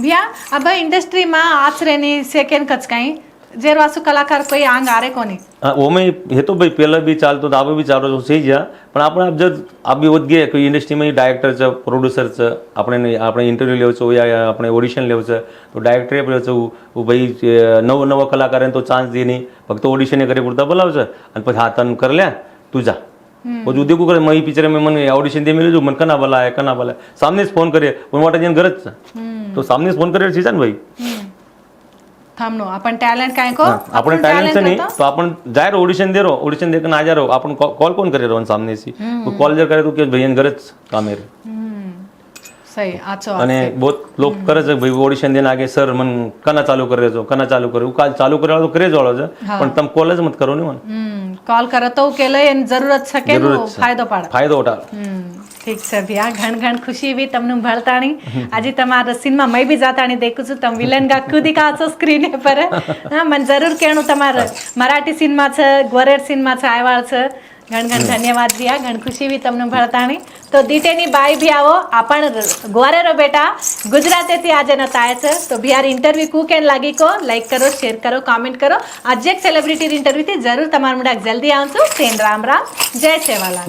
भैया अब इंडस्ट्री में आचरे नहीं सेकेंड कच कहीं जेरवासु कलाकार कोई आंग आ रहे कोनी ओमे हे तो भाई पहला भी चालतो अब भी चालू तो सही जा पण आपण अब जर आप भी वध गए कोई इंडस्ट्री में डायरेक्टर च प्रोड्यूसर च આપણે इंटरव्यू લેવો છો યા આપણે ઓડિશન લેવો છે તો ડાયરેક્ટરે બોલે છે वो भाई નવો કલાકારને તો ચાન્સ દે નહીં ફક્ત ઓડિશન કરે પૂરતા બોલાવશે અને પછી હા તન કર લે તું જા પછી દેખું કરે મય પિક્ચર में મને ઓડિશન દે મેલે જો मन कना बोला सामने से फोन करे पण वाटा जन गरज છે तो सामने से फोन करे છે ને ભાઈ थांबनो अपन टॅलेंट काय को आपण टॅलेंट से नहीं तो अपन जाए ऑडिशन दे रहो ऑडिशन देकर आ जा रहो अपन कॉल कौन करे रहो सामने से तो कॉल जर करे तो के भैया गरज काम है सही आचो અને बहुत लोग કરે છે ભાઈ ઓડિશન દેને આગે સર મન કના ચાલુ કરે છો કના ચાલુ કરે કાલ ચાલુ કરેવાળો તો કરે જ વાળો છે પણ તમે કોલ જ મત કરો ને મને कॉल करत तो केले एन जरूरत छके नो फायदो पाड ફાયદો ઉઠાવ ठीक છે भैया घण घण खुशी भी तमनु भळताणी आजी तमारा सीन में मैं भी जाताणी देखु छु तम विलन गा खुदी का छो स्क्रीन पर हां मन जरूर केणु तमार मराठी सीन में छ गोरेर सीन में छ आयवाळ छ घण घण धन्यवाद भैया घण खुशी भी तमनु भळताणी तो दीटेनी बाई भी आवो आपण गोरेरो बेटा गुजराती थी आज नताय छ तो भैया इंटरव्यू कू केन लागी को लाइक करो शेयर करो कमेंट करो आज एक सेलिब्रिटी इंटरव्यू थी जरूर तमार मुडाक जल्दी आवसु सेन राम राम जय सेवालाल।